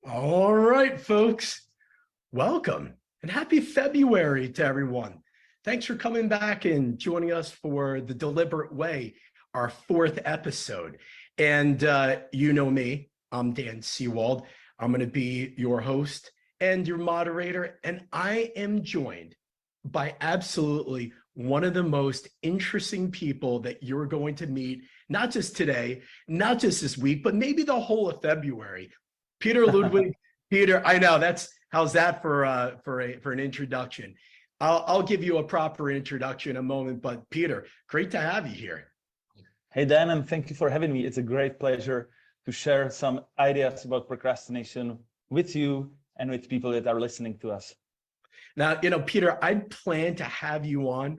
All right, folks, welcome and happy February to everyone. Thanks for coming back and joining us for The Deliberate Way, our fourth episode. And you know me, I'm Dan Seewald. I'm going to be your host and your moderator, and I am joined by absolutely one of the most interesting people that you're going to meet, not just today, not just this week, but maybe the whole of February. Petr Ludwig. Peter, I know how's that for an introduction? I'll give you a proper introduction in a moment, but Peter, great to have you here. Hey Dan, and thank you for having me. It's a great pleasure to share some ideas about procrastination with you and with people that are listening to us. Now, Peter, I planned to have you on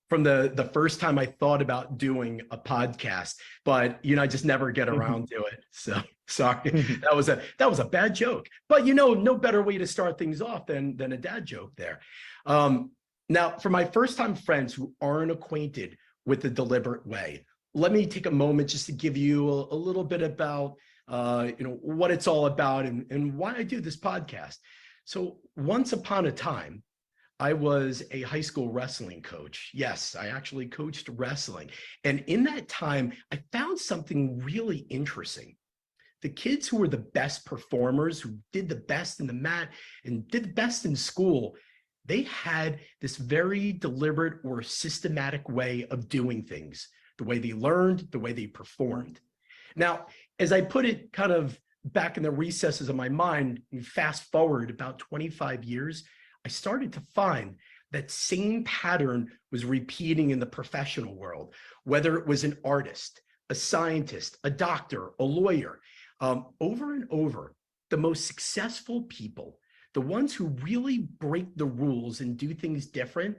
from the first time I thought about doing a podcast, but I just never get around to it. So sorry, that was a bad joke. But no better way to start things off than a dad joke there. Now, for my first-time friends who aren't acquainted with The Deliberate Way, let me take a moment just to give you a little bit about what it's all about and why I do this podcast. So once upon a time, I was a high school wrestling coach. Yes, I actually coached wrestling. And in that time, I found something really interesting. The kids who were the best performers, who did the best in the mat and did the best in school, they had this very deliberate or systematic way of doing things, the way they learned, the way they performed. Now, as I put it kind of back in the recesses of my mind, and fast forward about 25 years, I started to find that same pattern was repeating in the professional world, whether it was an artist, a scientist, a doctor, a lawyer. Over and over, the most successful people, the ones who really break the rules and do things different,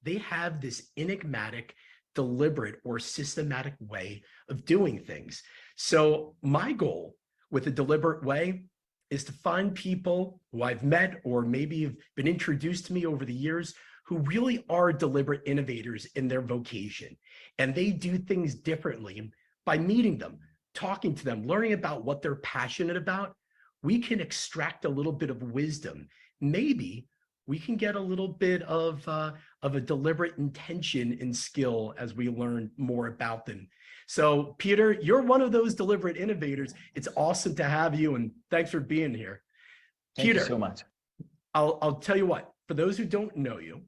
they have this enigmatic, deliberate, or systematic way of doing things. So my goal with The Deliberate Way is to find people who I've met or maybe have been introduced to me over the years who really are deliberate innovators in their vocation. And they do things differently. And by meeting them, talking to them, learning about what they're passionate about, we can extract a little bit of wisdom. Maybe we can get a little bit of a deliberate intention and skill as we learn more about them. So Peter, you're one of those deliberate innovators. It's awesome to have you, and thanks for being here. Thank you so much. I'll tell you what, for those who don't know you,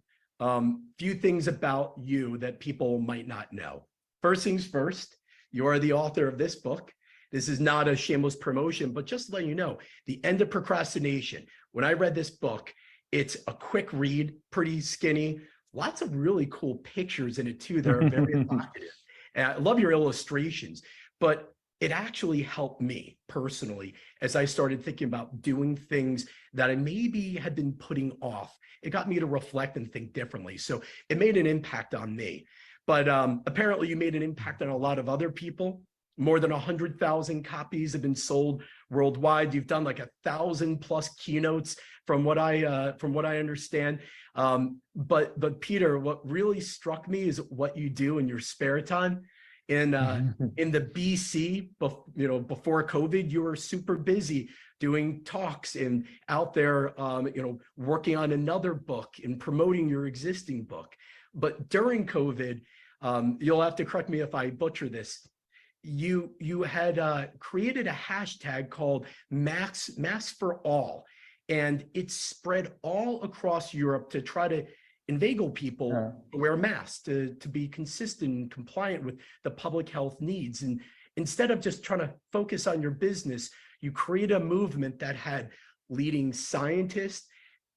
few things about you that people might not know. First things first, you are the author of this book. This is not a shameless promotion, but just to let you know, The End of Procrastination. When I read this book, it's a quick read, pretty skinny, lots of really cool pictures in it too that are very evocative. And I love your illustrations, but it actually helped me personally as I started thinking about doing things that I maybe had been putting off. It got me to reflect and think differently. So it made an impact on me. But apparently you made an impact on a lot of other people. More than 100,000 copies have been sold worldwide. You've done like 1,000+ keynotes from what I understand. But Peter, what really struck me is what you do in your spare time. In the BC, before COVID, you were super busy doing talks and out there, working on another book and promoting your existing book. But during COVID, you'll have to correct me if I butcher this. You had created a hashtag called Masks for All, and it spread all across Europe to try to inveigle people to wear masks, to be consistent and compliant with the public health needs. And instead of just trying to focus on your business, you create a movement that had leading scientists,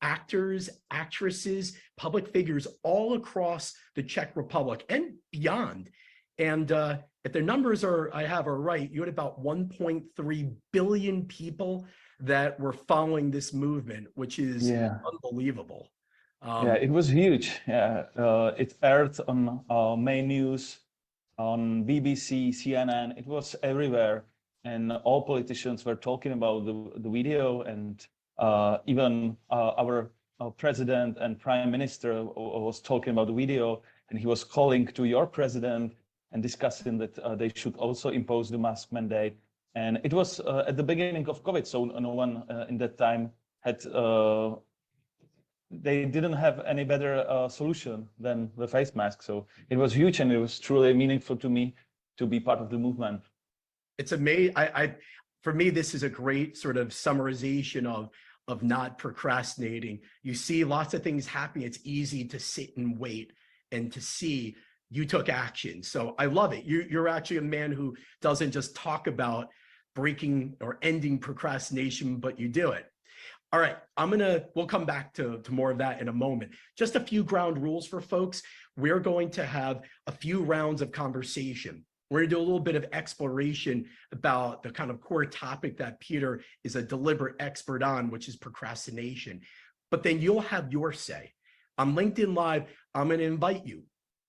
actors, actresses, public figures all across the Czech Republic and beyond. And if the numbers I have are right, you had about 1.3 billion people that were following this movement, which is unbelievable. Yeah, it was huge. Yeah, it aired on main news, on BBC, CNN. It was everywhere, and all politicians were talking about the video, and even our president and prime minister was talking about the video, and he was calling to your president and discussing that they should also impose the mask mandate. And it was at the beginning of COVID, so no one in that time had, they didn't have any better solution than the face mask. So it was huge, and it was truly meaningful to me to be part of the movement. It's amazing. For me, this is a great sort of summarization of not procrastinating. You see lots of things happening. It's easy to sit and wait, and to see you took action. So I love it. You're actually a man who doesn't just talk about breaking or ending procrastination, but you do it. All right, we'll come back to more of that in a moment. Just a few ground rules for folks. We're going to have a few rounds of conversation. We're going to do a little bit of exploration about the kind of core topic that Peter is a deliberate expert on, which is procrastination. But then you'll have your say. On LinkedIn Live, I'm going to invite you,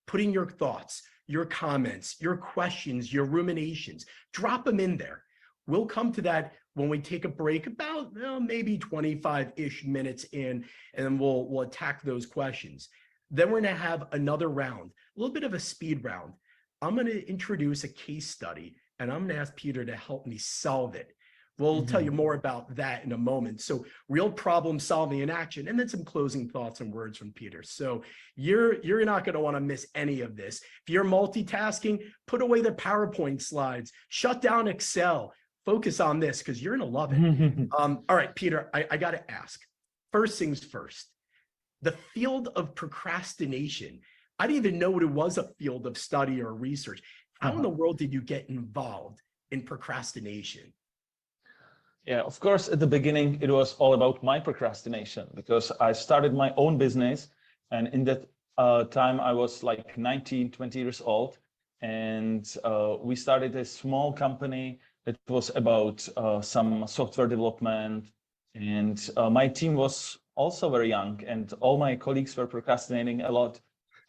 put in your thoughts, your comments, your questions, your ruminations, drop them in there. We'll come to that when we take a break about maybe 25-ish minutes in, and then we'll attack those questions. Then we're going to have another round, a little bit of a speed round. I'm going to introduce a case study, and I'm going to ask Peter to help me solve it. We'll tell you more about that in a moment. So real problem solving in action, and then some closing thoughts and words from Peter. So you're not going to want to miss any of this. If you're multitasking, put away the PowerPoint slides, shut down Excel, focus on this because you're going to love it. All right, Peter, I got to ask. First things first, the field of procrastination. I didn't even know it was a field of study or research. How in the world did you get involved in procrastination? Yeah, of course, at the beginning, it was all about my procrastination because I started my own business. And in that time, I was like 19, 20 years old. And we started a small company that was about some software development. And my team was also very young, and all my colleagues were procrastinating a lot.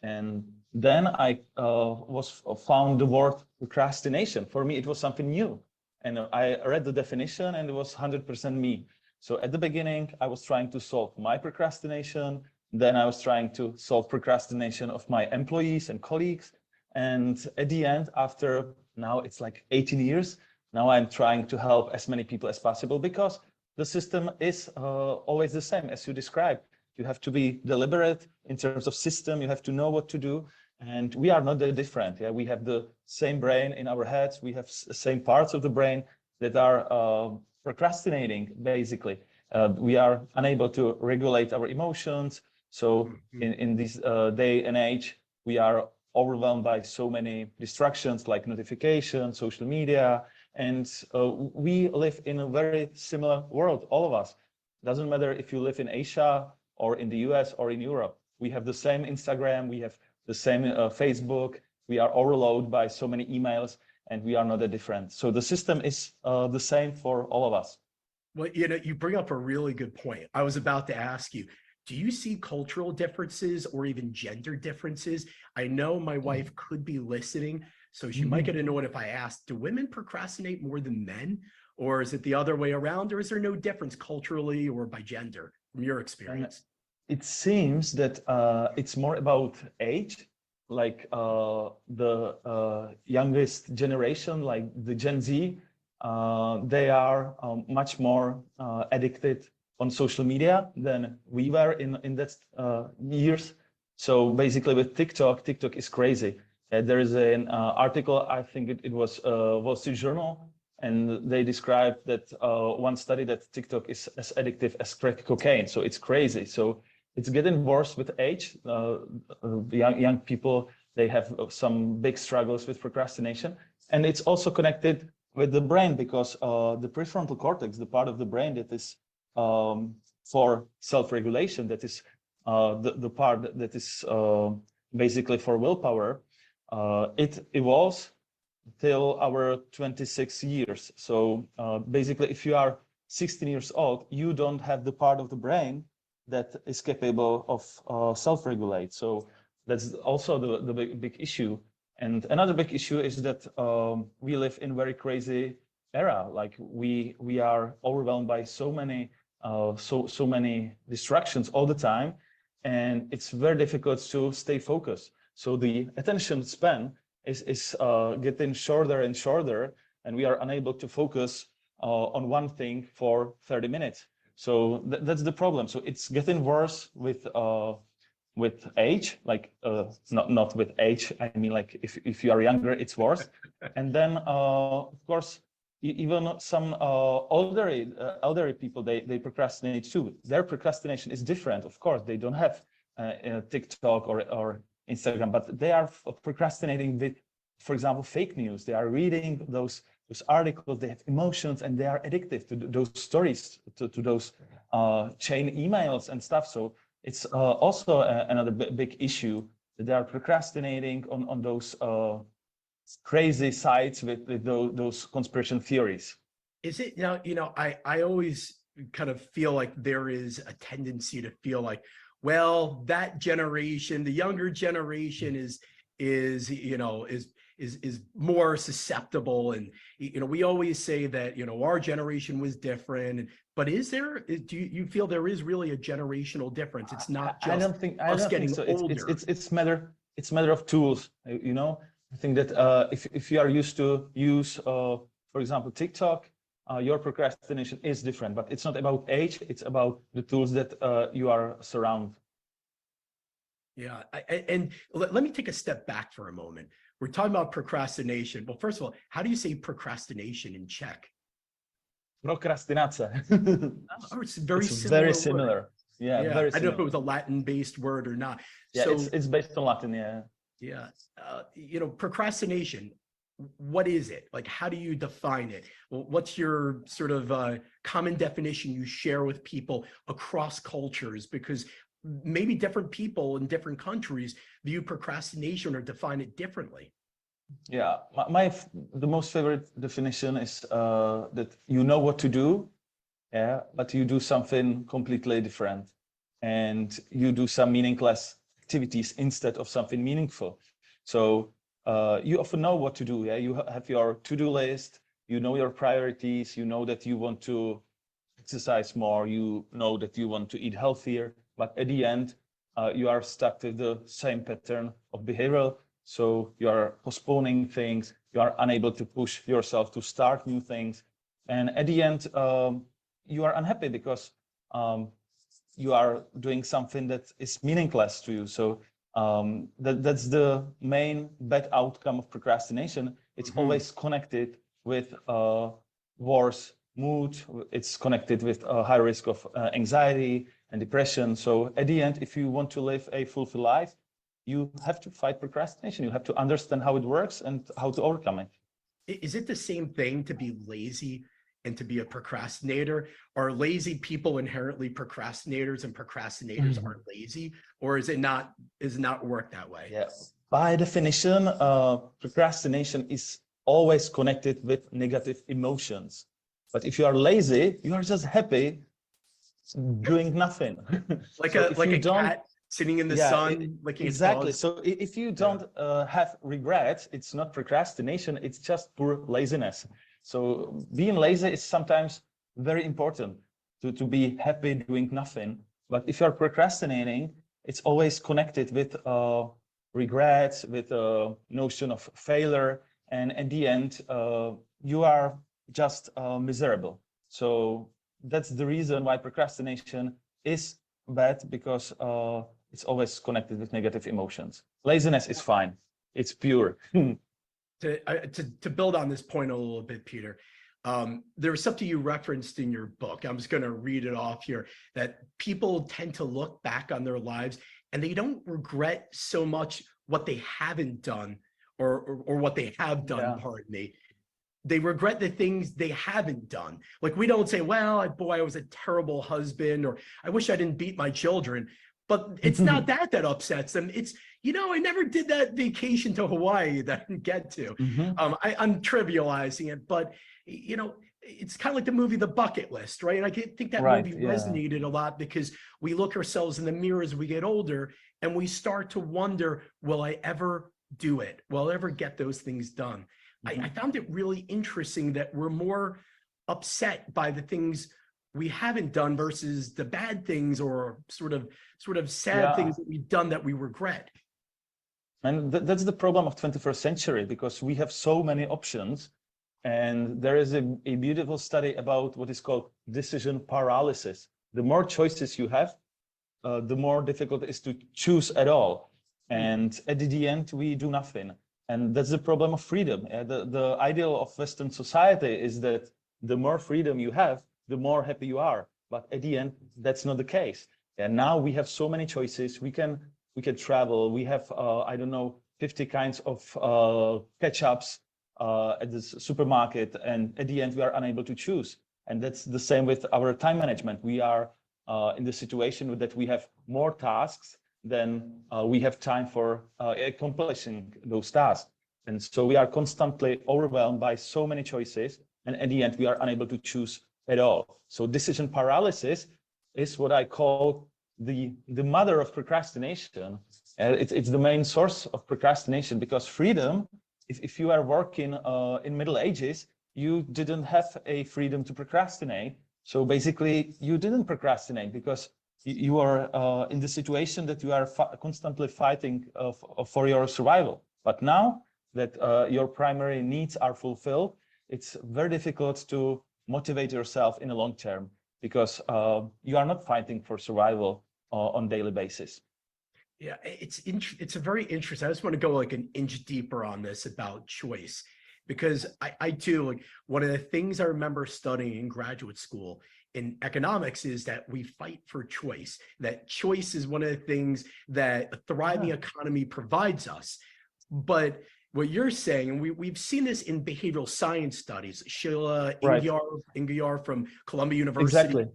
And then I found the word procrastination. For me, it was something new. And I read the definition, and it was 100% me. So at the beginning, I was trying to solve my procrastination. Then I was trying to solve procrastination of my employees and colleagues. And at the end, after now it's like 18 years, now I'm trying to help as many people as possible because the system is always the same as you described. You have to be deliberate in terms of system. You have to know what to do. And we are not that different. Yeah, we have the same brain in our heads. We have the same parts of the brain that are procrastinating, basically. We are unable to regulate our emotions. So in this day and age, we are overwhelmed by so many distractions like notifications, social media, and we live in a very similar world, all of us. Doesn't matter if you live in Asia or in the US or in Europe. We have the same Instagram, we have the same Facebook, we are overloaded by so many emails, and we are not that different. So the system is the same for all of us. Well, you bring up a really good point. I was about to ask you, do you see cultural differences or even gender differences? I know my wife could be listening, so she might get annoyed if I ask, do women procrastinate more than men? Or is it the other way around? Or is there no difference culturally or by gender from your experience? It seems that it's more about age, like the youngest generation, like the Gen Z, they are much more addicted on social media than we were in that years. So basically with TikTok is crazy. There is an article, I think it was Wall Street Journal, and they described that one study that TikTok is as addictive as crack cocaine. So it's crazy. So it's getting worse with age. Young people, they have some big struggles with procrastination. And it's also connected with the brain because the prefrontal cortex, the part of the brain that is for self-regulation, that is the part that is basically for willpower, it evolves till our 26 years. So basically, if you are 16 years old, you don't have the part of the brain that is capable of self-regulate. So that's also the big issue. And another big issue is that we live in very crazy era. Like we are overwhelmed by so many distractions all the time, and it's very difficult to stay focused. So the attention span is getting shorter and shorter, and we are unable to focus on one thing for 30 minutes. So that's the problem. So it's getting worse with age, like not with age. I mean, like if you are younger, it's worse. And then of course, even some elderly people, they procrastinate too. Their procrastination is different. Of course, they don't have TikTok or Instagram, but they are procrastinating with, for example, fake news. They are reading those articles, they have emotions, and they are addictive to those stories, to those chain emails and stuff. So it's also another big issue that they are procrastinating on those crazy sites with those conspiracy theories. Is it now, I always kind of feel like there is a tendency to feel like, well, that generation, the younger generation is more susceptible. And, we always say that, our generation was different, but do you feel there is really a generational difference? It's not just I don't think so. older. It's matter of tools, I think that if you are used to use, for example, TikTok, your procrastination is different, but it's not about age, it's about the tools that you are surrounded. Yeah, and let me take a step back for a moment. We're talking about procrastination. Well, first of all, how do you say procrastination in Czech? Procrastinace. Oh, it's very very similar. Similar. Yeah, very similar. I don't know if it was a Latin-based word or not. Yeah, so, it's based on Latin, yeah. Yeah, procrastination, what is it? Like, how do you define it? What's your sort of common definition you share with people across cultures? Because maybe different people in different countries view procrastination or define it differently. Yeah, the most favorite definition is that you know what to do, yeah, but you do something completely different, and you do some meaningless activities instead of something meaningful. So you often know what to do. Yeah, you have your to-do list, you know your priorities, you know that you want to exercise more, you know that you want to eat healthier, but at the end you are stuck with the same pattern of behavior. So you are postponing things, you are unable to push yourself to start new things, and at the end you are unhappy because you are doing something that is meaningless to you. So that's the main bad outcome of procrastination. It's always connected with worse mood. It's connected with a high risk of anxiety and depression. So at the end, if you want to live a fulfilled life, you have to fight procrastination. You have to understand how it works and how to overcome it. Is it the same thing to be lazy and to be a procrastinator? Are lazy people inherently procrastinators and procrastinators aren't lazy? Or is it not work that way? Yeah. By definition, procrastination is always connected with negative emotions. But if you are lazy, you are just happy doing nothing. Like so a cat sitting in the sun, licking exactly. its paws. So if you don't have regrets, it's not procrastination, it's just pure laziness. So being lazy is sometimes very important to be happy doing nothing. But if you're procrastinating, it's always connected with regrets, with a notion of failure. And at the end, you are just miserable. So that's the reason why procrastination is bad, because it's always connected with negative emotions. Laziness is fine. It's pure. To build on this point a little bit, Peter, there was something you referenced in your book. I'm just going to read it off here, that people tend to look back on their lives and they don't regret so much what they haven't done or what they have done, pardon me. They regret the things they haven't done. Like, we don't say, well, boy, I was a terrible husband, or I wish I didn't beat my children. But it's not that upsets them. It's, I never did that vacation to Hawaii that I didn't get to. I'm trivializing it, but, it's kind of like the movie The Bucket List, right? And I think that movie resonated a lot because we look ourselves in the mirror as we get older and we start to wonder, will I ever do it? Will I ever get those things done? I found it really interesting that we're more upset by the things we haven't done versus the bad things or sort of sad things that we've done that we regret. And that's the problem of 21st century, because we have so many options And there is a beautiful study about what is called decision paralysis. The more choices you have, the more difficult it is to choose at all. And at the end, we do nothing. And that's the problem of freedom. The ideal of Western society is that the more freedom you have, the more happy you are. But at the end, that's not the case. And now we have so many choices. We can travel. We have, I don't know, 50 kinds of ketchups at the supermarket. And at the end, we are unable to choose. And that's the same with our time management. We are in the situation that we have more tasks than we have time for accomplishing those tasks. And so we are constantly overwhelmed by so many choices. And at the end, we are unable to choose at all. So decision paralysis is what I call the mother of procrastination. It's the main source of procrastination, because freedom, if you are working in Middle Ages, you didn't have a freedom to procrastinate. So basically, you didn't procrastinate because you are in the situation that you are constantly fighting for your survival. But now that your primary needs are fulfilled, it's very difficult to motivate yourself in the long term, because you are not fighting for survival on daily basis. Yeah, it's a very interesting. I just want to go like an inch deeper on this about choice, because I too, like, one of the things I remember studying in graduate school in economics is that we fight for choice. That choice is one of the things that a thriving economy provides us. But what you're saying, and we've seen this in behavioral science studies, Sheila Ingiar from Columbia University,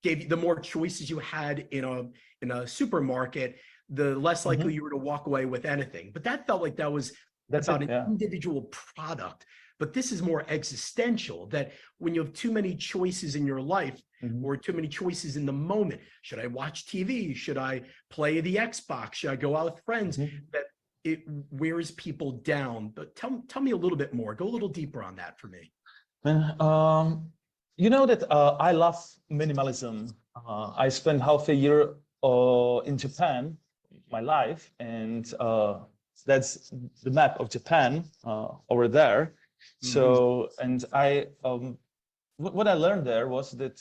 gave you the more choices you had in a supermarket, the less likely you were to walk away with anything. But that felt like that was about an individual product. But this is more existential, that when you have too many choices in your life, or too many choices in the moment, should I watch TV? Should I play the Xbox? Should I go out with friends? That it wears people down. But tell me a little bit more. Go a little deeper on that for me. You know that I love minimalism. I spent half a year in Japan, my life, and that's the map of Japan over there. So, and what I learned there was that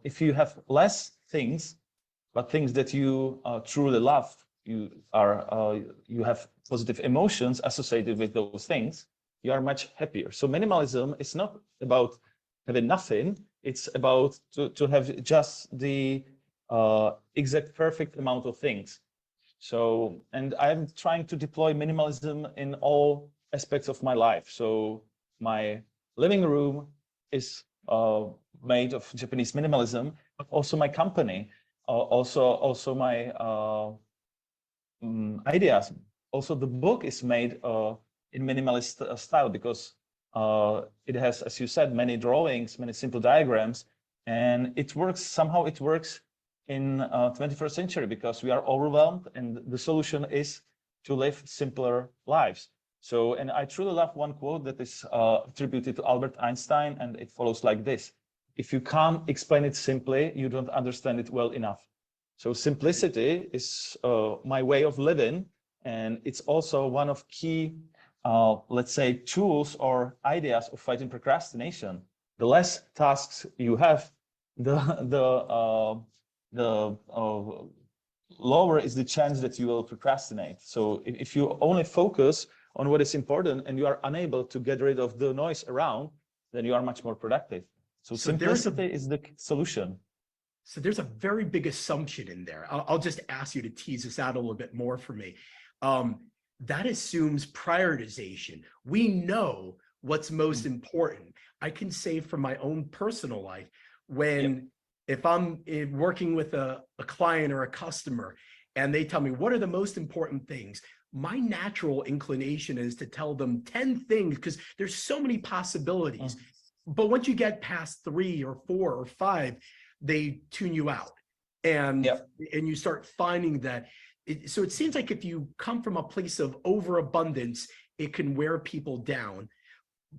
if you have less things, but things that you truly love, you have positive emotions associated with those things, you are much happier. So minimalism is not about having nothing, it's about to have just the exact perfect amount of things. So, and I'm trying to deploy minimalism in all aspects of my life. So my living room is made of Japanese minimalism, but also my company, also my ideas. Also, the book is made in minimalist style, because it has, as you said, many drawings, many simple diagrams, and it works. Somehow it works in 21st century, because we are overwhelmed, and the solution is to live simpler lives. So, and I truly love one quote that is attributed to Albert Einstein, and it follows like this: if you can't explain it simply, you don't understand it well enough. So simplicity is my way of living, and it's also one of key, let's say, tools or ideas of fighting procrastination. The less tasks you have, the lower is the chance that you will procrastinate. So if you only focus on what is important and you are unable to get rid of the noise around, then you are much more productive. So simplicity is the solution. So there's a very big assumption in there. I'll just ask you to tease this out a little bit more for me. That assumes prioritization. We know what's most important. I can say from my own personal life, if I'm working with a client or a customer and they tell me, what are the most important things? My natural inclination is to tell them 10 things, because there's so many possibilities. But once you get past 3 or 4 or 5, they tune you out, and you start finding that. So it seems like if you come from a place of overabundance, it can wear people down.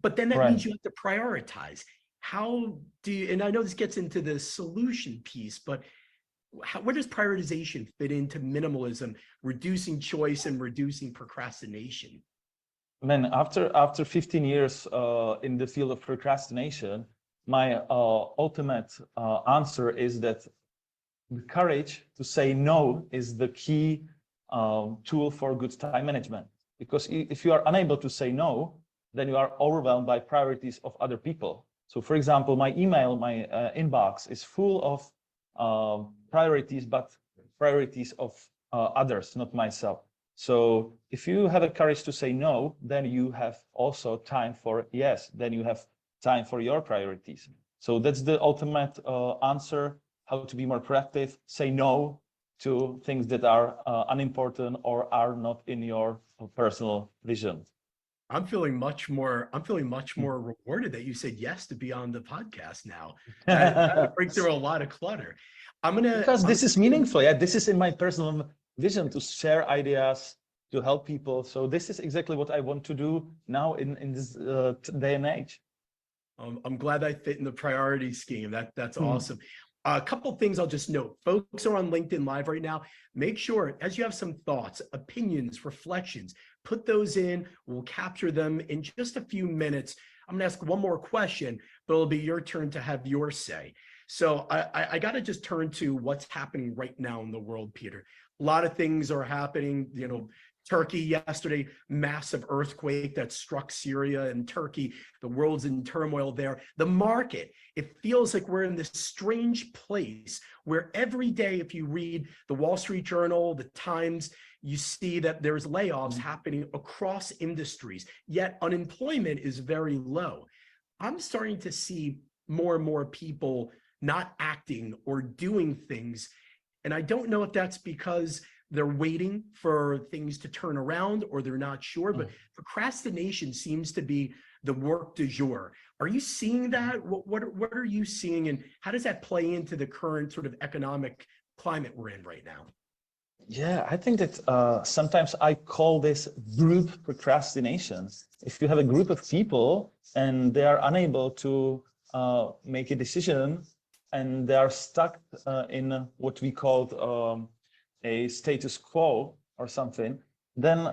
But then that means you have to prioritize. How do you, and I know this gets into the solution piece, but where does prioritization fit into minimalism, reducing choice and reducing procrastination? Man, after 15 years in the field of procrastination, my ultimate answer is that the courage to say no is the key tool for good time management. Because if you are unable to say no, then you are overwhelmed by priorities of other people. So for example, my email, my inbox is full of priorities, but priorities of others, not myself. So if you have a courage to say no, then you have also time for yes, then you have time for your priorities. So that's the ultimate answer, how to be more proactive, say no to things that are unimportant or are not in your personal vision. I'm feeling much more rewarded that you said yes to be on the podcast now. That break through a lot of clutter. Because this is meaningful. Yeah, this is in my personal vision to share ideas, to help people. So this is exactly what I want to do now in this day and age. I'm glad I fit in the priority scheme. That's awesome. A couple of things I'll just note. Folks are on LinkedIn Live right now. Make sure, as you have some thoughts, opinions, reflections, put those in. We'll capture them in just a few minutes. I'm going to ask one more question, but it'll be your turn to have your say. So I got to just turn to what's happening right now in the world, Peter. A lot of things are happening. You know, Turkey yesterday, massive earthquake that struck Syria and Turkey. The world's in turmoil there. The market, it feels like we're in this strange place where every day, if you read the Wall Street Journal, the Times, you see that there's layoffs happening across industries, yet unemployment is very low. I'm starting to see more and more people not acting or doing things. And I don't know if that's because they're waiting for things to turn around or they're not sure, but procrastination seems to be the work du jour. Are you seeing that? What are you seeing, and how does that play into the current sort of economic climate we're in right now? Yeah, I think that sometimes I call this group procrastination. If you have a group of people and they are unable to make a decision and they are stuck in what we call a status quo or something, then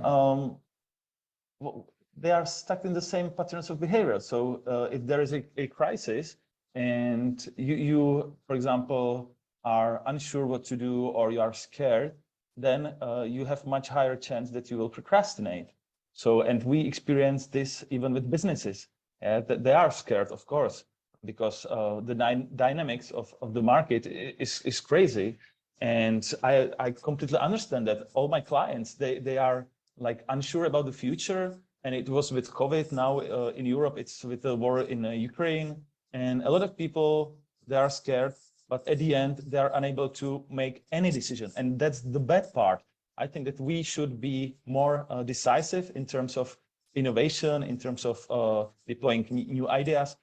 they are stuck in the same patterns of behavior. So if there is a crisis and you, for example, are unsure what to do or you are scared, then you have much higher chance that you will procrastinate. So, and we experience this even with businesses. That they are scared, of course, because the dynamics of the market is crazy. And I completely understand that. All my clients, they are like unsure about the future. And it was with COVID. Now in Europe, it's with the war in Ukraine. And a lot of people, they are scared, but at the end, they are unable to make any decision. And that's the bad part. I think that we should be more decisive in terms of innovation, in terms of deploying new ideas,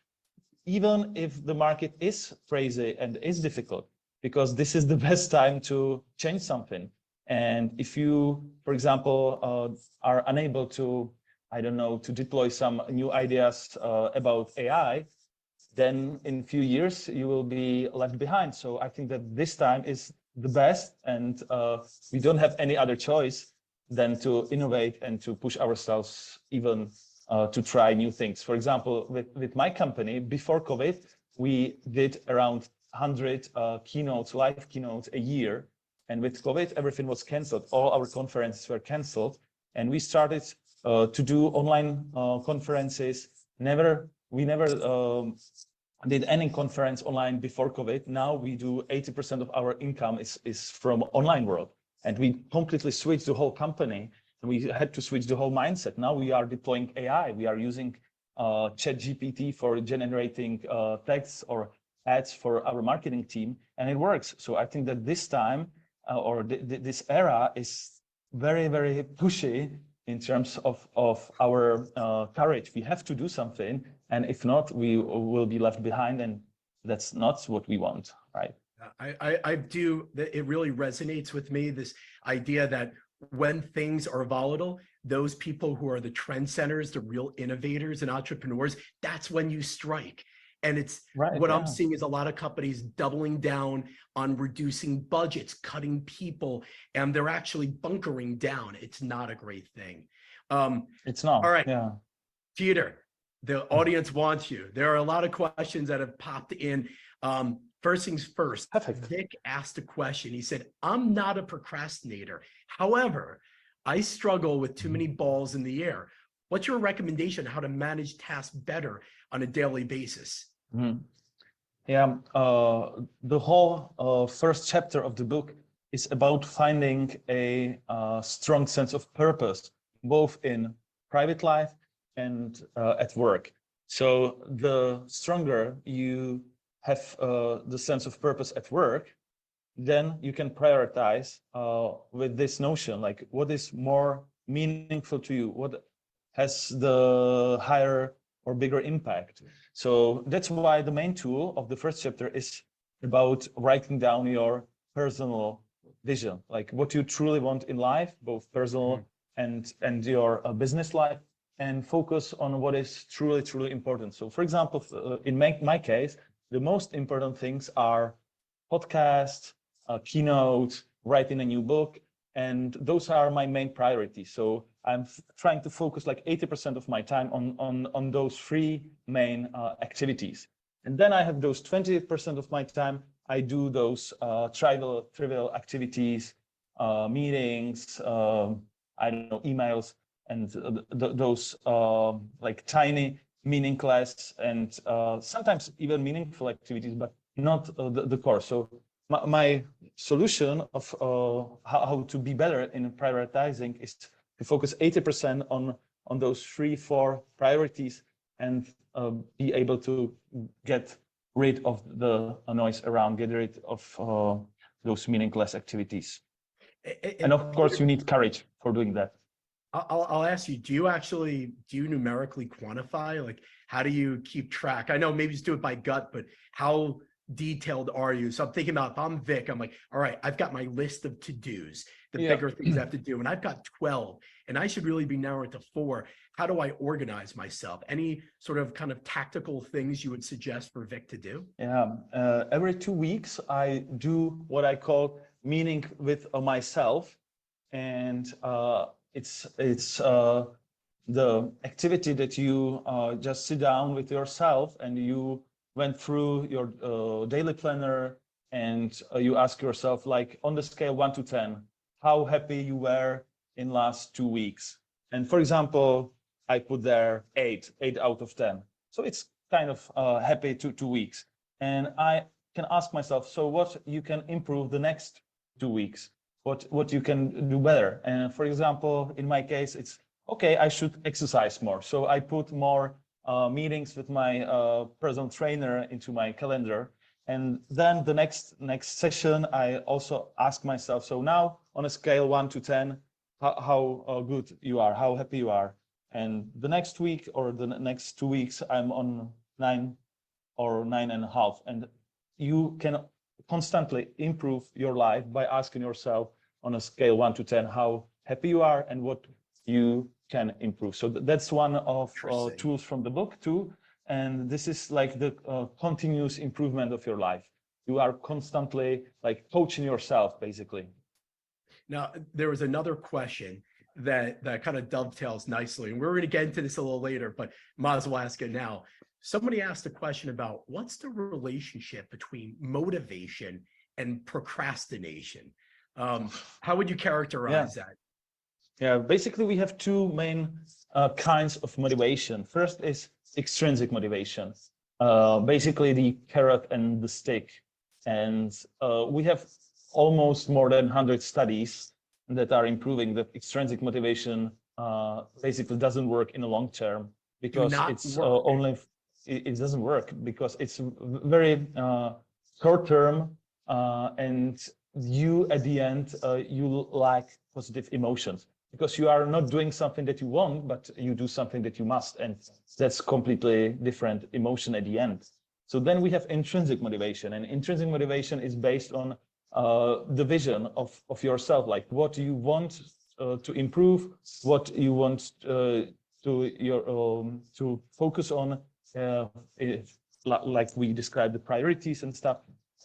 even if the market is crazy and is difficult, because this is the best time to change something. And if you, for example, are unable to, I don't know, to deploy some new ideas about AI, then in a few years you will be left behind. So I think that this time is the best, and we don't have any other choice than to innovate and to push ourselves even to try new things. For example, with my company, before COVID, we did around 100 keynotes, live keynotes a year. And with COVID, everything was canceled. All our conferences were canceled. And we started to do online conferences. We never did any conference online before COVID. Now we do 80% of our income is from online world. And we completely switched the whole company. And we had to switch the whole mindset. Now we are deploying AI. We are using ChatGPT for generating texts or ads for our marketing team, and it works. So I think that this time this era is very, very pushy in terms of our courage. We have to do something, and if not, we will be left behind, and that's not what we want, right? I do. It really resonates with me, this idea that when things are volatile, those people who are the trendsetters, the real innovators and entrepreneurs, that's when you strike. And it's right, what I'm seeing is a lot of companies doubling down on reducing budgets, cutting people, and they're actually bunkering down. It's not a great thing. It's not. All right, Yeah. Peter, the audience wants you. There are a lot of questions that have popped in. First things first, Perfect. Vic asked a question. He said, I'm not a procrastinator. However, I struggle with too many balls in the air. What's your recommendation on how to manage tasks better on a daily basis? Mm-hmm. Yeah, the whole first chapter of the book is about finding a strong sense of purpose, both in private life and at work. So the stronger you have the sense of purpose at work, then you can prioritize with this notion, like what is more meaningful to you, what has the higher or bigger impact. So that's why the main tool of the first chapter is about writing down your personal vision, like what you truly want in life, both personal and your business life, and focus on what is truly important. So for example, in my case, the most important things are podcasts, keynotes, writing a new book, and those are my main priorities. So I'm trying to focus like 80% of my time on those three main activities. And then I have those 20% of my time, I do those trivial activities, meetings, I don't know, emails, and those like tiny, meaningless, and sometimes even meaningful activities, but not the core. So my solution of how to be better in prioritizing is to focus 80% on those 3-4 priorities and be able to get rid of the noise around, get rid of those meaningless activities. And of course, you need courage for doing that. I'll ask you, do you numerically quantify? Like, how do you keep track? I know maybe just do it by gut, but how detailed are you? So I'm thinking about, if I'm Vic, I'm like, all right, I've got my list of to-dos, the bigger things I have to do, and I've got 12, and I should really be narrowing to 4. How do I organize myself? Any sort of kind of tactical things you would suggest for Vic to do? Yeah, every 2 weeks, I do what I call meeting with myself, and it's the activity that you just sit down with yourself and you went through your daily planner, and you ask yourself, like, on the scale 1 to 10, how happy you were in last 2 weeks. And for example, I put there 8 out of 10. So it's kind of happy 2 weeks. And I can ask myself, so what you can improve the next 2 weeks? What you can do better? And for example, in my case, it's okay, I should exercise more. So I put more meetings with my personal trainer into my calendar. And then the next session, I also ask myself, so now on a scale 1 to 10, how good you are, how happy you are. And the next week or the next 2 weeks, I'm on 9 or 9.5. And you can constantly improve your life by asking yourself on a scale 1 to 10 how happy you are and what you can improve. So that's one of tools from the book too. And this is like the continuous improvement of your life. You are constantly like coaching yourself, basically. Now, there was another question that kind of dovetails nicely, and we're going to get into this a little later, but might as well ask it now. Somebody asked a question about what's the relationship between motivation and procrastination? How would you characterize that? Yeah, basically we have 2 main kinds of motivation. First is extrinsic motivation, basically the carrot and the stick. And we have almost more than 100 studies that are improving that extrinsic motivation basically doesn't work in the long term, because it's it doesn't work because it's very short term, and you at the end you lack positive emotions because you are not doing something that you want, but you do something that you must, and that's completely different emotion at the end. So then we have intrinsic motivation, and intrinsic motivation is based on the vision of yourself, like what you want to improve, what you want to focus on, like we described the priorities and stuff.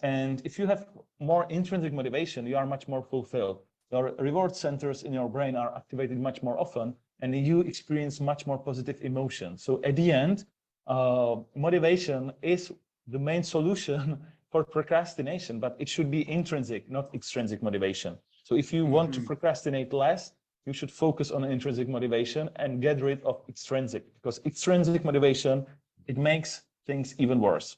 And if you have more intrinsic motivation, you are much more fulfilled. Your reward centers in your brain are activated much more often, and you experience much more positive emotion. So at the end, motivation is the main solution for procrastination, but it should be intrinsic, not extrinsic motivation. So if you want to procrastinate less, you should focus on intrinsic motivation and get rid of extrinsic, because extrinsic motivation, it makes things even worse.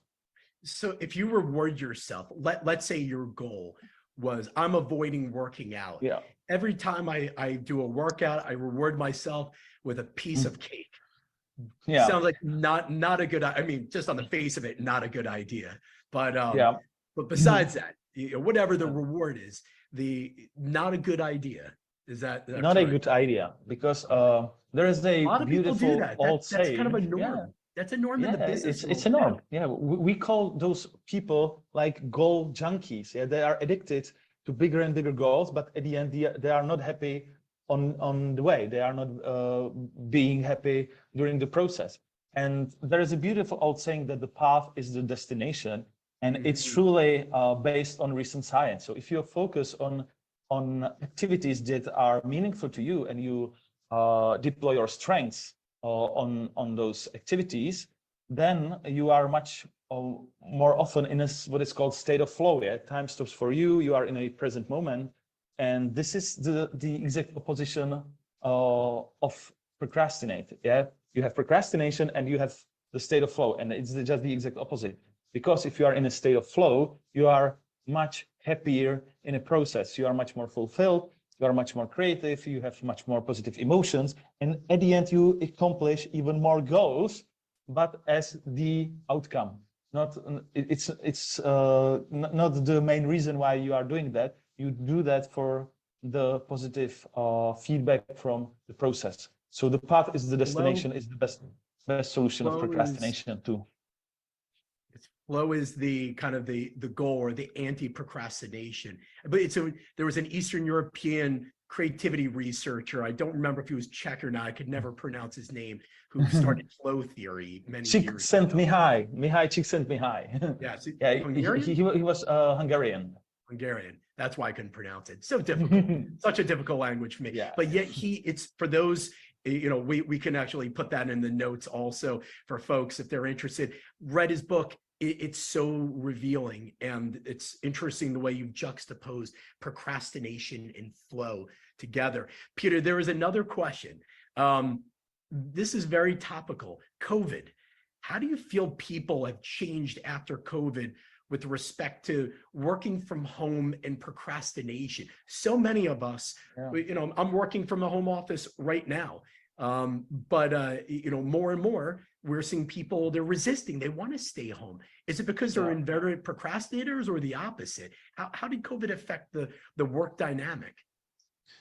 So if you reward yourself, let's say your goal was I'm avoiding working out. Yeah. Every time I do a workout, I reward myself with a piece of cake. Yeah. Sounds like not a good, I mean, just on the face of it, not a good idea. But but besides that, whatever the reward is, not a good idea. Is that not correct? a good idea? Because there is a lot of beautiful people do that. old That's saying. kind of a norm. Yeah. That's a norm in the business. It's a norm. Yeah, we call those people like goal junkies. Yeah, they are addicted to bigger and bigger goals, but at the end, they are not happy on the way. They are not being happy during the process. And there is a beautiful old saying that the path is the destination, and it's truly based on recent science. So if you focus on activities that are meaningful to you, and you deploy your strengths on those activities, then you are much more often in what is called state of flow. Yeah? Time stops for you. You are in a present moment, and this is the exact opposition of procrastinate. Yeah, you have procrastination and you have the state of flow, and it's just the exact opposite. Because if you are in a state of flow, you are much happier in a process. You are much more fulfilled. You are much more creative, you have much more positive emotions, and at the end you accomplish even more goals, but as the outcome. It's not the main reason why you are doing that. You do that for the positive feedback from the process. So the path is the destination, is the best solution of procrastination too. Flow is the kind of the goal, or the anti-procrastination. But there was an Eastern European creativity researcher. I don't remember if he was Czech or not. I could never pronounce his name. Who started flow theory many years ago. Mihai Csikszentmihalyi. Yeah, Yeah, he was Hungarian. Hungarian. That's why I couldn't pronounce it. So difficult. Such a difficult language for me. Yeah. But yet it's for those, we can actually put that in the notes also for folks if they're interested. Read his book. It's so revealing, and it's interesting the way you've juxtaposed procrastination and flow together. Peter, there was another question. This is very topical. COVID. How do you feel people have changed after COVID with respect to working from home and procrastination? So many of us, I'm working from the home office right now. But more and more, we're seeing people, they're resisting. They want to stay home. Is it because they're inveterate procrastinators, or the opposite? How did COVID affect the work dynamic?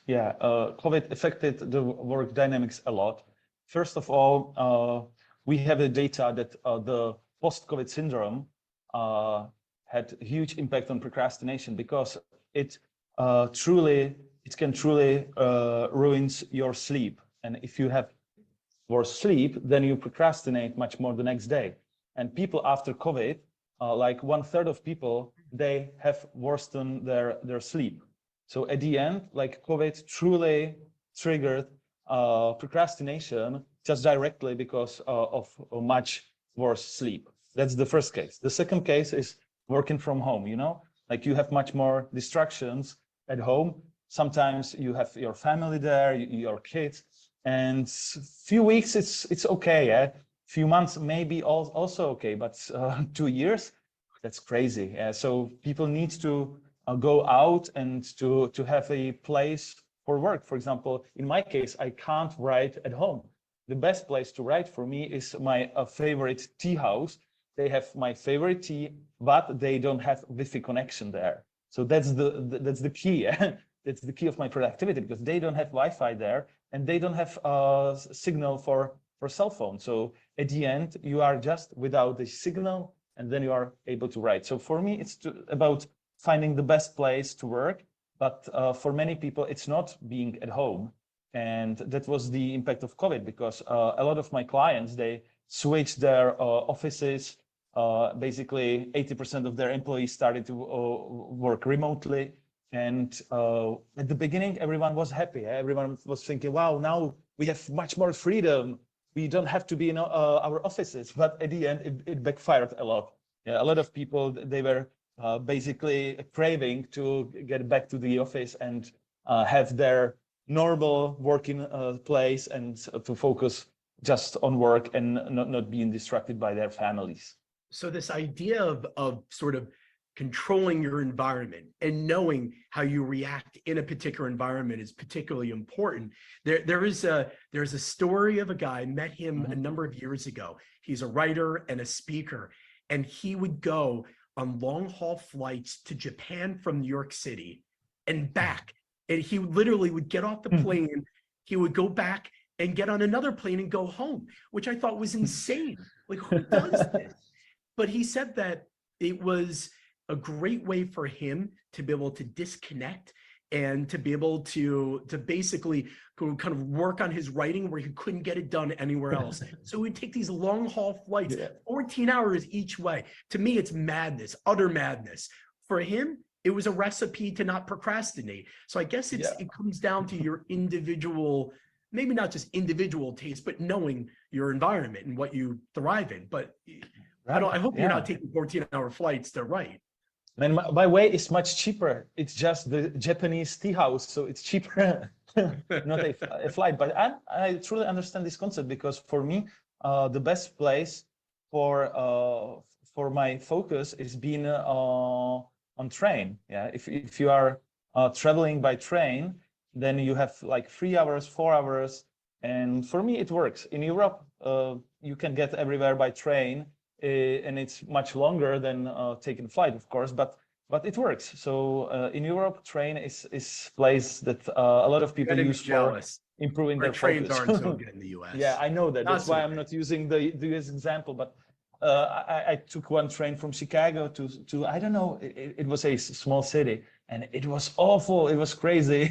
Yeah, COVID affected the work dynamics a lot. First of all, we have the data that the post-COVID syndrome had huge impact on procrastination, because it can truly ruins your sleep. And if you have worse sleep, then you procrastinate much more the next day. And people after COVID, like 1/3 of people, they have worsened their sleep. So at the end, like COVID truly triggered procrastination just directly because of much worse sleep. That's the first case. The second case is working from home, like you have much more distractions at home. Sometimes you have your family there, your kids, and few weeks it's okay. Yeah? Few months maybe also okay, but 2 years, that's crazy. So people need to go out and to have a place for work. For example, in my case, I can't write at home. The best place to write for me is my favorite tea house. They have my favorite tea, but they don't have Wi-Fi connection there. So that's the key. That's the key of my productivity, because they don't have Wi-Fi there, and they don't have a signal for cell phone. So at the end, you are just without the signal, and then you are able to write. So for me, it's about finding the best place to work. But for many people, it's not being at home. And that was the impact of COVID, because a lot of my clients, they switched their offices. Basically, 80% of their employees started to work remotely. And at the beginning, everyone was happy. Everyone was thinking, wow, now we have much more freedom. We don't have to be in our offices. But at the end, it backfired a lot. Yeah, a lot of people, they were basically craving to get back to the office and have their normal working place and to focus just on work and not being distracted by their families. So this idea of sort of controlling your environment and knowing how you react in a particular environment is particularly important. There's a story of a guy, I met him a number of years ago. He's a writer and a speaker, and he would go on long haul flights to Japan from New York City and back. And he literally would get off the plane, he would go back and get on another plane and go home, which I thought was insane. Like, who does this? But he said that it was a great way for him to be able to disconnect and to be able to basically kind of work on his writing where he couldn't get it done anywhere else. So we'd take these long haul flights, 14 hours each way. To me, it's madness, utter madness. For him, it was a recipe to not procrastinate. So I guess it comes down to your individual, maybe not just individual taste, but knowing your environment and what you thrive in. But I hope you're not taking 14-hour flights to write. And by way, it's much cheaper. It's just the Japanese tea house, so it's cheaper, not a flight. But I truly understand this concept, because for me, the best place for my focus is being on train. Yeah, if you are traveling by train, then you have like 3 hours, 4 hours, and for me it works. In Europe, you can get everywhere by train. And it's much longer than taking flight, of course, but it works. So in Europe, train is place that a lot of people use for improving their trains focus. aren't so good in the US. Yeah, I know that. That's so why good. I'm not using the US example, but I took one train from Chicago to I don't know, it was a small city, and it was awful. It was crazy.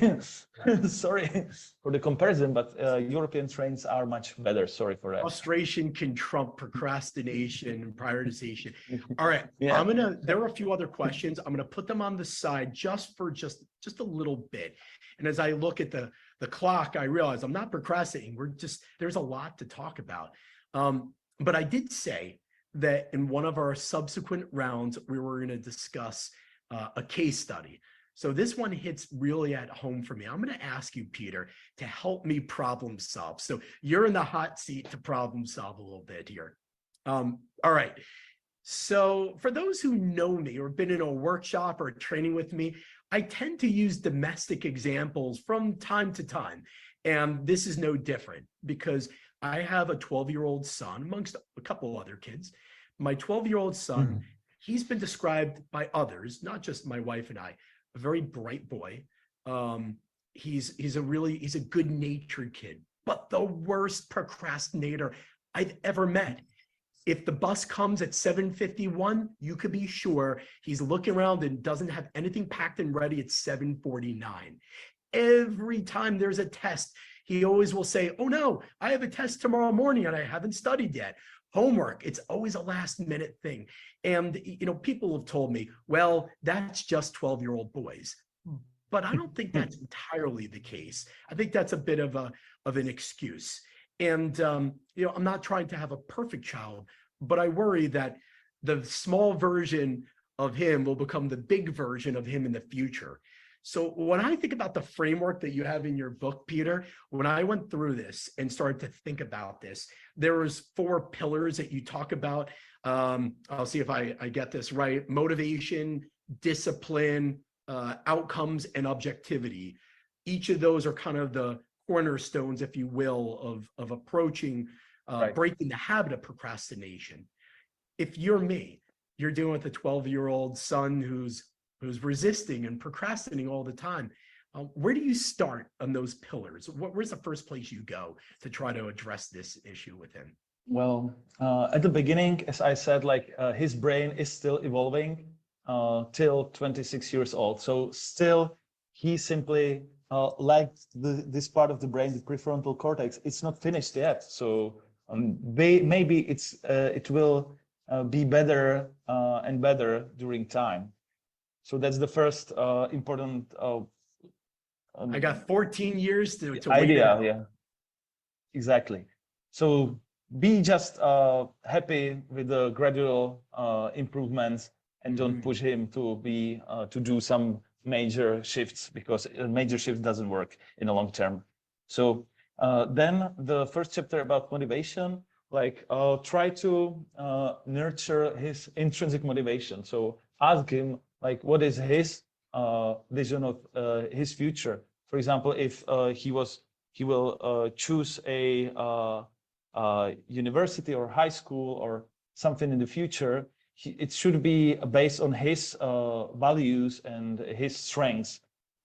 Sorry for the comparison, but European trains are much better. Sorry for that. Frustration can trump procrastination and prioritization. All right, Yeah. there are a few other questions. I'm gonna put them on the side just for just a little bit. And as I look at the clock, I realize I'm not procrastinating. There's a lot to talk about. But I did say that in one of our subsequent rounds, we were going to discuss a case study. So this one hits really at home for me. I'm going to ask you, Peter, to help me problem solve. So you're in the hot seat to problem solve a little bit here. All right. So for those who know me or been in a workshop or a training with me, I tend to use domestic examples from time to time. And this is no different, because I have a 12-year-old son, amongst a couple other kids. My 12-year-old son, he's been described by others, not just my wife and I, a very bright boy. He's a good-natured kid, but the worst procrastinator I've ever met. If the bus comes at 7:51, you could be sure he's looking around and doesn't have anything packed and ready at 7:49. Every time there's a test, he always will say, oh no, I have a test tomorrow morning and I haven't studied yet. Homework, it's always a last minute thing. And, people have told me, well, that's just 12-year-old boys. But I don't think that's entirely the case. I think that's a bit of an excuse. And, I'm not trying to have a perfect child, but I worry that the small version of him will become the big version of him in the future. So when I think about the framework that you have in your book, Peter, when I went through this and started to think about this, there was 4 pillars that you talk about. I'll see if I get this right: motivation, discipline, outcomes, and objectivity. Each of those are kind of the cornerstones, if you will, of approaching, breaking the habit of procrastination. If you're me, you're dealing with a 12-year-old son who's resisting and procrastinating all the time. Where do you start on those pillars? Where's the first place you go to try to address this issue with him? Well, at the beginning, as I said, his brain is still evolving till 26 years old. So still, he simply lacks this part of the brain, the prefrontal cortex. It's not finished yet. So maybe it will be better and better during time. So that's the first important I got 14 years to idea. wait. Yeah. exactly. So be just happy with the gradual improvements, and don't push him to be to do some major shifts, because a major shift doesn't work in the long term. So then the first chapter about motivation, like try to nurture his intrinsic motivation. So ask him, like, what is his vision of his future? For example, if he will choose a university or high school or something in the future, it should be based on his values and his strengths.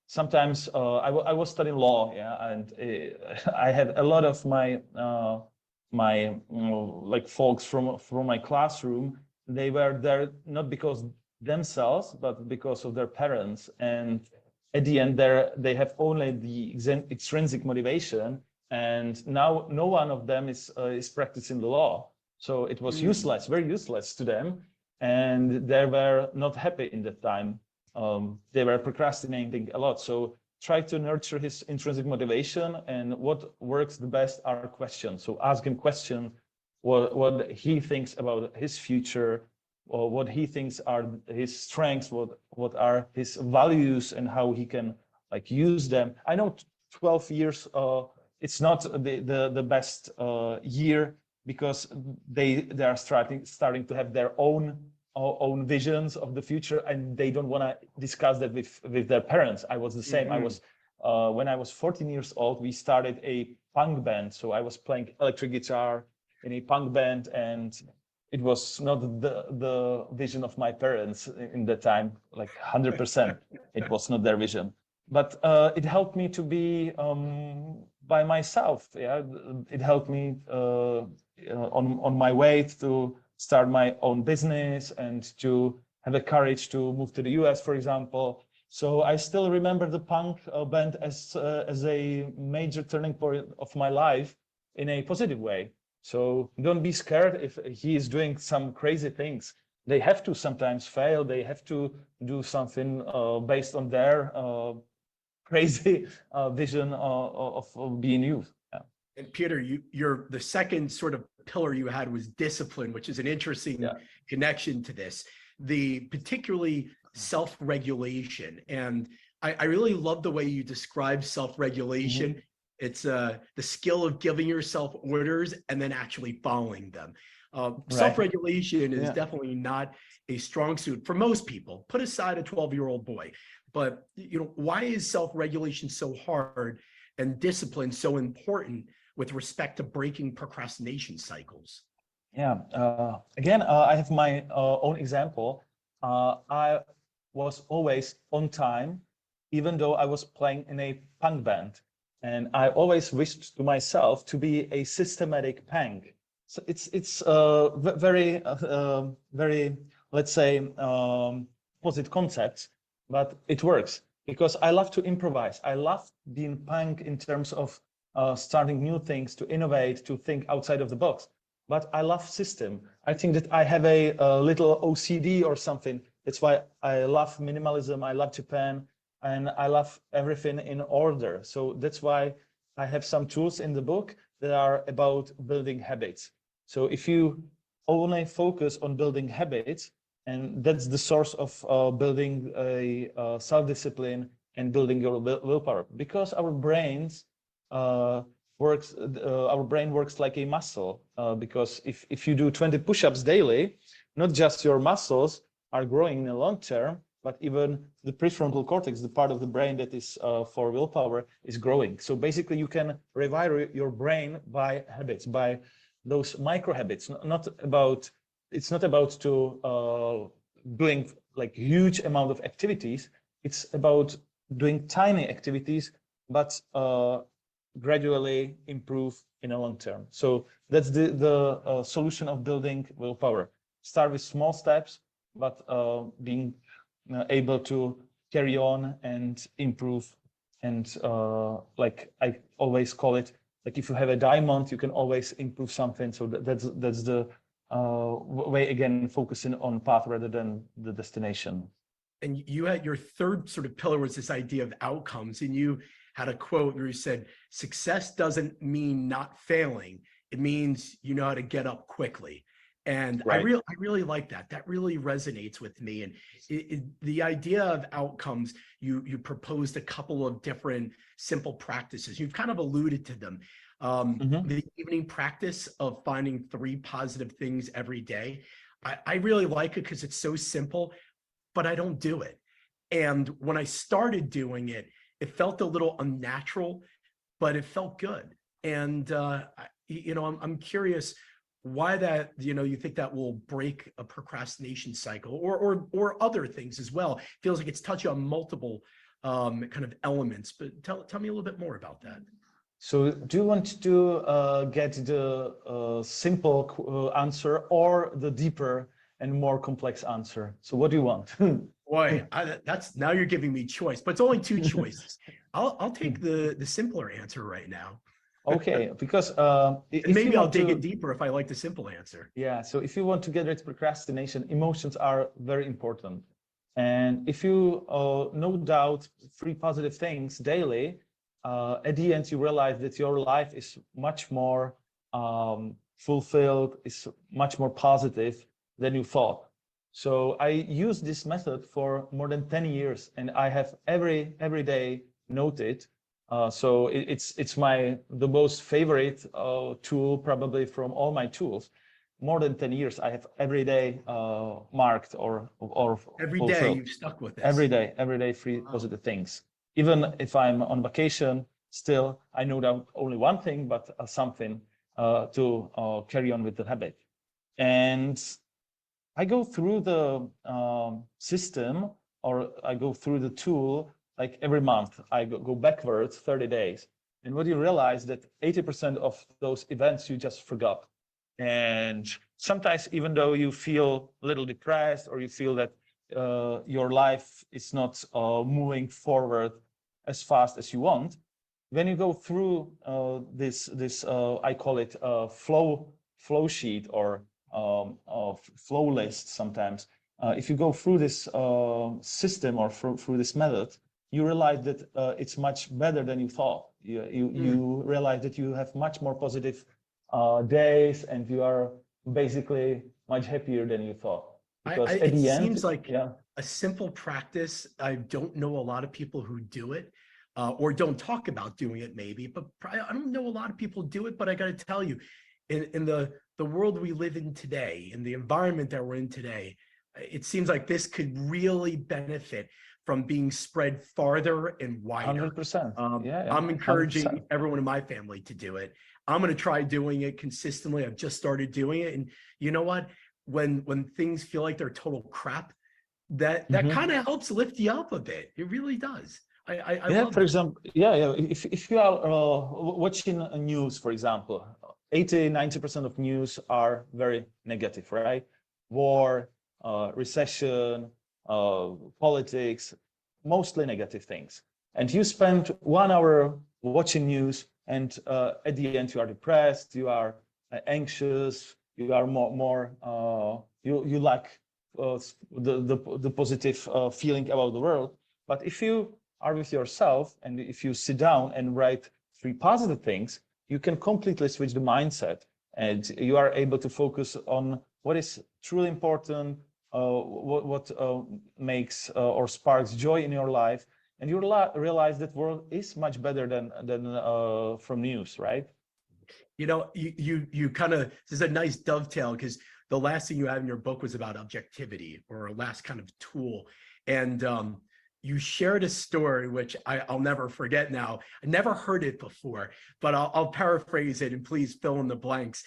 Sometimes I was studying law, yeah, and I had a lot of my like folks from my classroom. They were there not because themselves, but because of their parents. And at the end, they have only the extrinsic motivation, and now no one of them is practicing the law. So it was useless, very useless to them, and they were not happy in that time. They were procrastinating a lot. So try to nurture his intrinsic motivation, and what works the best are questions. So ask him questions, what he thinks about his future, or what he thinks are his strengths, what are his values, and how he can like use them. I know 12 years, it's not the best year, because they are starting to have their own visions of the future, and they don't want to discuss that with their parents. I was the same. I was when I was 14 years old, we started a punk band. So I was playing electric guitar in a punk band, and it was not the vision of my parents in that time, like 100%. It was not their vision, but it helped me to be by myself. Yeah, it helped me on my way to start my own business and to have the courage to move to the US, for example. So I still remember the punk band as a major turning point of my life in a positive way. So don't be scared if he is doing some crazy things. They have to sometimes fail. They have to do something based on their crazy vision of being youth. Yeah. And Peter, you're the second sort of pillar you had was discipline, which is an interesting connection to this. The particularly self-regulation. And I really love the way you describe self-regulation. It's the skill of giving yourself orders and then actually following them. Self-regulation is definitely not a strong suit for most people. Put aside a 12-year-old boy. But why is self-regulation so hard and discipline so important with respect to breaking procrastination cycles? Yeah. Again, I have my own example. I was always on time, even though I was playing in a punk band. And I always wished to myself to be a systematic punk. So it's very, let's say, opposite concepts, but it works because I love to improvise. I love being punk in terms of starting new things, to innovate, to think outside of the box. But I love system. I think that I have a little OCD or something. That's why I love minimalism. I love Japan, and I love everything in order. So that's why I have some tools in the book that are about building habits. So if you only focus on building habits, and that's the source of building a self-discipline and building your willpower, because our brains our brain works like a muscle, because if you do 20 push-ups daily, not just your muscles are growing in the long term, but even the prefrontal cortex, the part of the brain that is for willpower, is growing. So basically you can rewire your brain by habits, by those micro habits. It's not about to doing like huge amount of activities. It's about doing tiny activities, but gradually improve in a long term. So that's the solution of building willpower. Start with small steps, but being able to carry on and improve. And like I always call it, like if you have a diamond, you can always improve something. So that's the way, again, focusing on path rather than the destination. And you had your third sort of pillar was this idea of outcomes, and you had a quote where he said, success doesn't mean not failing. It means you know how to get up quickly. And I really like that. That really resonates with me. And the idea of outcomes, you proposed a couple of different simple practices. You've kind of alluded to them. The evening practice of finding 3 positive things every day. I really like it because it's so simple, but I don't do it. And when I started doing it, it felt a little unnatural, but it felt good. And I'm curious why that, you think that will break a procrastination cycle or other things as well. Feels like it's touching on multiple kind of elements, but tell me a little bit more about that. So do you want to get the simple answer or the deeper and more complex answer? So what do you want? Boy, that's now you're giving me choice, but it's only 2 choices. I'll take the simpler answer right now. Okay, because maybe I'll dig it deeper if I like the simple answer. Yeah, so if you want to get rid of procrastination, emotions are very important. And if you no doubt 3 positive things daily, at the end you realize that your life is much more fulfilled, is much more positive than you thought. So I use this method for more than 10 years, and I have every day noted. So it's the most favorite tool probably from all my tools. More than 10 years, I have every day marked or every fulfilled. day you've stuck with this. Every day 3 positive things. Even if I'm on vacation, still I know that only one thing, but something to carry on with the habit. And I go through the system, or I go through the tool. Like every month, I go backwards 30 days. And what you realize that 80% of those events you just forgot. And sometimes, even though you feel a little depressed, or you feel that your life is not moving forward as fast as you want, when you go through this I call it flow sheet or flow list sometimes. If you go through this system or through this method, you realize that it's much better than you thought. You realize that you have much more positive days, and you are basically much happier than you thought. Because at the end, seems like a simple practice. I don't know a lot of people who do it or don't talk about doing it maybe, but I don't know a lot of people do it, but I got to tell you, in the world we live in today, in the environment that we're in today, it seems like this could really benefit from being spread farther and wider. 100%. I'm encouraging 100%. everyone in my family to do it. I'm going to try doing it consistently. I've just started doing it. And you know what? When things feel like they're total crap, that kind of helps lift you up a bit. It really does. I love for example, if you are watching news, for example, 80-90% of news are very negative, right? War, recession, politics, mostly negative things. And you spend 1 hour watching news, and at the end you are depressed, you are anxious, you are you lack the positive feeling about the world. But if you are with yourself, and if you sit down and write 3 positive things, you can completely switch the mindset, and you are able to focus on what is truly important, what makes or sparks joy in your life, and you realize that world is much better than from news, right? You kind of, this is a nice dovetail, because the last thing you had in your book was about objectivity, or a last kind of tool, and you shared a story which I'll never forget now. I never heard it before, but I'll paraphrase it, and please fill in the blanks.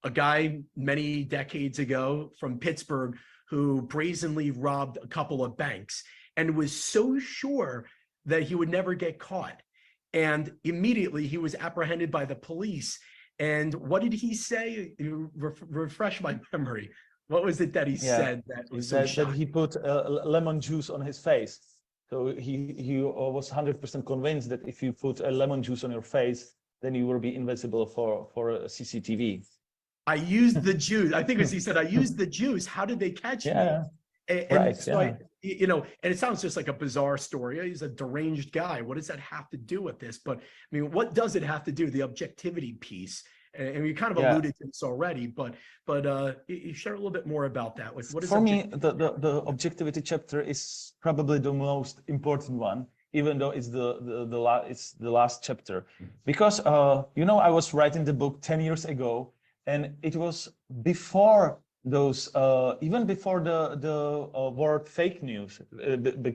A guy many decades ago from Pittsburgh who brazenly robbed a couple of banks and was so sure that he would never get caught. And immediately he was apprehended by the police. And what did he say? Refresh my memory. What was it that he said that was so shocking? That he put lemon juice on his face. So he was 100% convinced that if you put a lemon juice on your face, then you will be invisible for a CCTV. I used the juice. I think as he said, I used the juice. How did they catch me? And so and it sounds just like a bizarre story. He's a deranged guy. What does that have to do with this? But I mean, what does it have to do? The objectivity piece. And you kind of alluded to this already, but you share a little bit more about that. Like, what is for me, the objectivity chapter is probably the most important one, even though it's the last chapter, because I was writing the book 10 years ago, and it was before those even before the word fake news,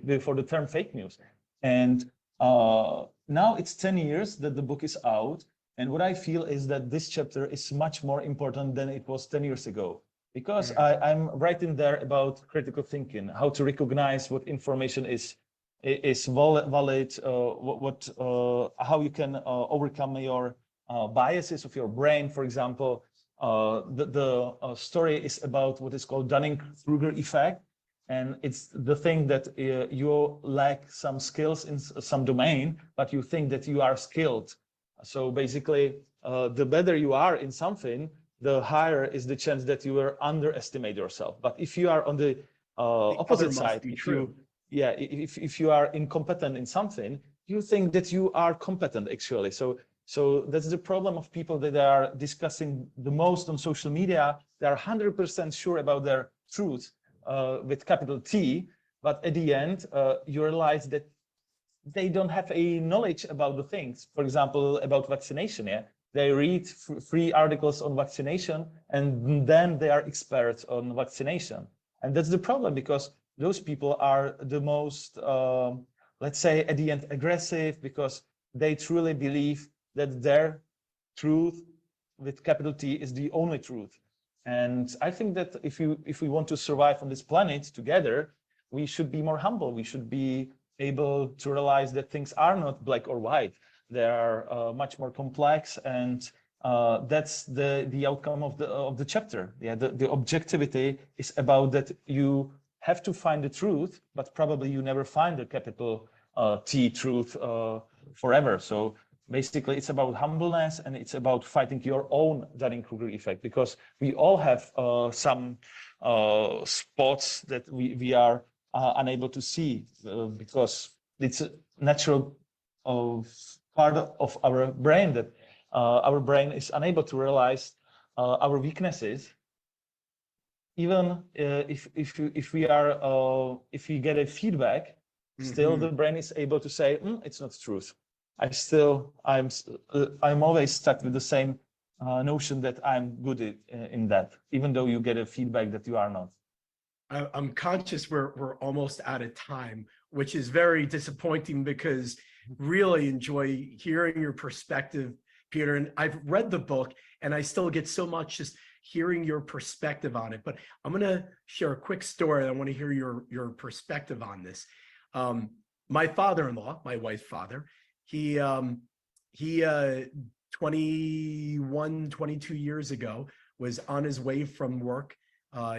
before the term fake news, and now it's 10 years that the book is out. And what I feel is that this chapter is much more important than it was 10 years ago, because I'm writing there about critical thinking, how to recognize what information is valid, how you can overcome your biases of your brain. For example, the story is about what is called Dunning-Kruger effect. And it's the thing that you lack some skills in some domain, but you think that you are skilled. So basically, the better you are in something, the higher is the chance that you will underestimate yourself. But if you are on the opposite side, if you are incompetent in something, you think that you are competent actually. So that's the problem of people that are discussing the most on social media. They are 100% sure about their truth with capital T, but at the end, you realize that they don't have a knowledge about the things. For example, about vaccination. They read free articles on vaccination, and then they are experts on vaccination. And that's the problem, because those people are the most, let's say, at the end, aggressive, because they truly believe that their truth with capital T is the only truth. And I think that if we want to survive on this planet together, we should be more humble. We should be able to realize that things are not black or white. They are much more complex, and that's the outcome of the chapter. The objectivity is about that you have to find the truth, but probably you never find the capital T truth forever. So basically, it's about humbleness, and it's about fighting your own Dunning-Kruger effect, because we all have some spots that we are unable to see, because it's a natural part of our brain that our brain is unable to realize our weaknesses. Even if we get a feedback, still the brain is able to say it's not truth. I'm always stuck with the same notion that I'm good in that, even though you get a feedback that you are not. I'm conscious we're almost out of time, which is very disappointing, because really enjoy hearing your perspective, Peter. And I've read the book, and I still get so much just hearing your perspective on it. But I'm going to share a quick story. I want to hear your perspective on this. My father-in-law, my wife's father, he 22 years ago was on his way from work.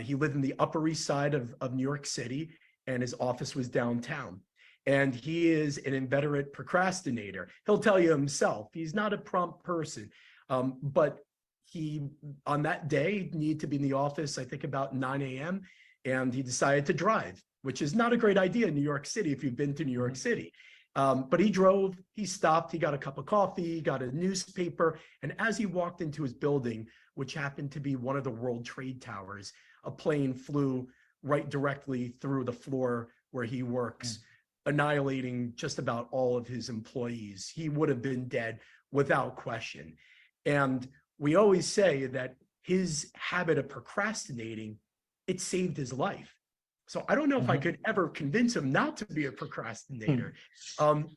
He lived in the Upper East Side of New York City, and his office was downtown. And he is an inveterate procrastinator. He'll tell you himself, he's not a prompt person, but he, on that day, needed to be in the office, I think about 9 a.m., and he decided to drive, which is not a great idea in New York City if you've been to New York City. But he drove, he stopped, he got a cup of coffee, got a newspaper, and as he walked into his building, which happened to be one of the World Trade Towers, a plane flew right directly through the floor where he works, annihilating just about all of his employees. He would have been dead without question. And we always say that his habit of procrastinating, it saved his life. So I don't know if I could ever convince him not to be a procrastinator.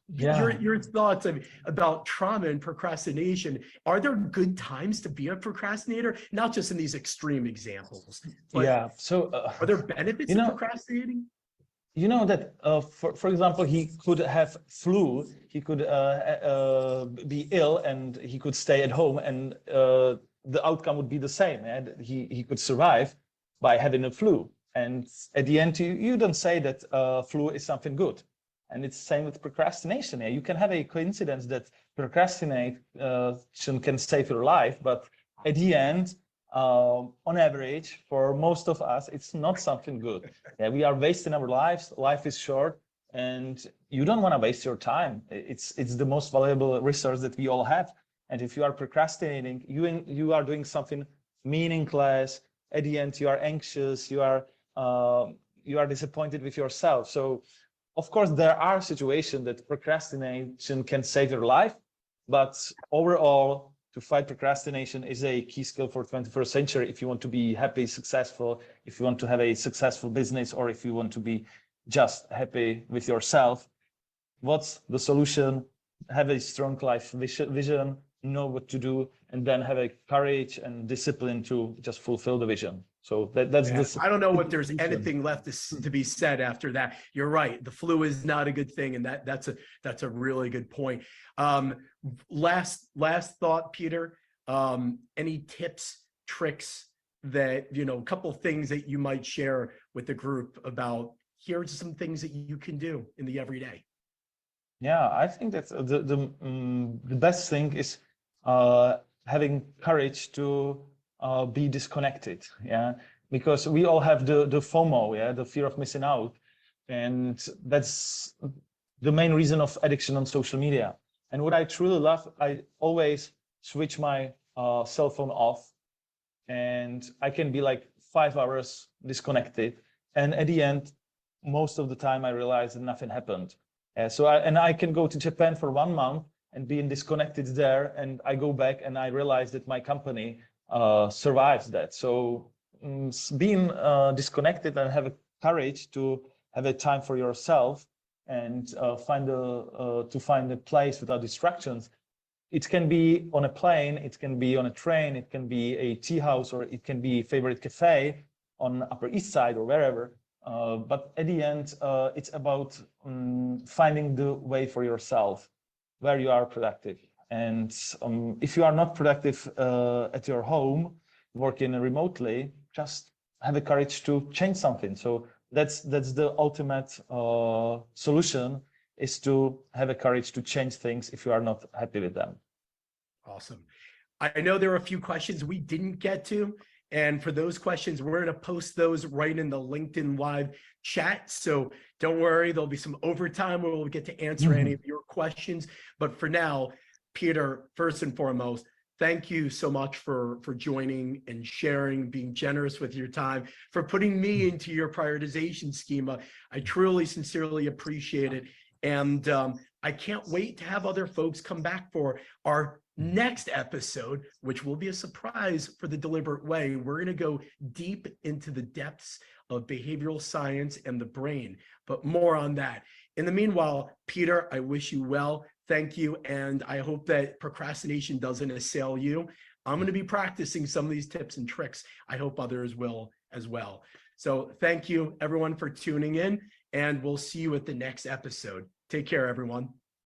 Your thoughts about trauma and procrastination, are there good times to be a procrastinator? Not just in these extreme examples, but so are there benefits to procrastinating? You know that, for example, he could have flu, he could be ill, and he could stay at home, and the outcome would be the same. And he could survive by having a flu. And at the end, you don't say that flu is something good. And it's the same with procrastination. You can have a coincidence that procrastination can save your life, but at the end, on average, for most of us, it's not something good. Yeah, we are wasting our lives. Life is short, and you don't want to waste your time. It's the most valuable resource that we all have. And if you are procrastinating, you are doing something meaningless. At the end, you are anxious. You are disappointed with yourself. So, of course, there are situations that procrastination can save your life, but overall, to fight procrastination is a key skill for 21st century. If you want to be happy, successful, if you want to have a successful business, or if you want to be just happy with yourself, what's the solution? Have a strong life vision, know what to do, and then have a courage and discipline to just fulfill the vision. So that's this. I don't know if there's anything left to be said after that. You're right. The flu is not a good thing, and that's a really good point. Last thought, Peter. Any tips, tricks that a couple of things that you might share with the group about? Here's some things that you can do in the everyday. Yeah, I think that's the best thing is having courage to be disconnected. Yeah, because we all have the FOMO, yeah, the fear of missing out, and that's the main reason of addiction on social media. And what I truly love, I always switch my cell phone off, and I can be like 5 hours disconnected. And at the end, most of the time, I realize that nothing happened. So I can go to Japan for 1 month and being disconnected there, and I go back and I realize that my company survives that. So being disconnected and have a courage to have a time for yourself and find a place without distractions. It can be on a plane, it can be on a train, it can be a tea house, or it can be a favorite cafe on Upper East Side or wherever. But at the end, it's about finding the way for yourself where you are productive. And if you are not productive at your home, working remotely, just have the courage to change something. So that's the ultimate solution, is to have a courage to change things if you are not happy with them. Awesome. I know there are a few questions we didn't get to. And for those questions, we're going to post those right in the LinkedIn Live chat. So don't worry, there'll be some overtime where we'll get to answer any of your questions. But for now, Peter, first and foremost, thank you so much for joining and sharing, being generous with your time, for putting me into your prioritization schema. I truly, sincerely appreciate it. And I can't wait to have other folks come back for our next episode, which will be a surprise for the Deliberate Way. We're going to go deep into the depths of behavioral science and the brain, but more on that. In the meanwhile, Peter, I wish you well. Thank you. And I hope that procrastination doesn't assail you. I'm going to be practicing some of these tips and tricks. I hope others will as well. So thank you, everyone, for tuning in, and we'll see you at the next episode. Take care, everyone.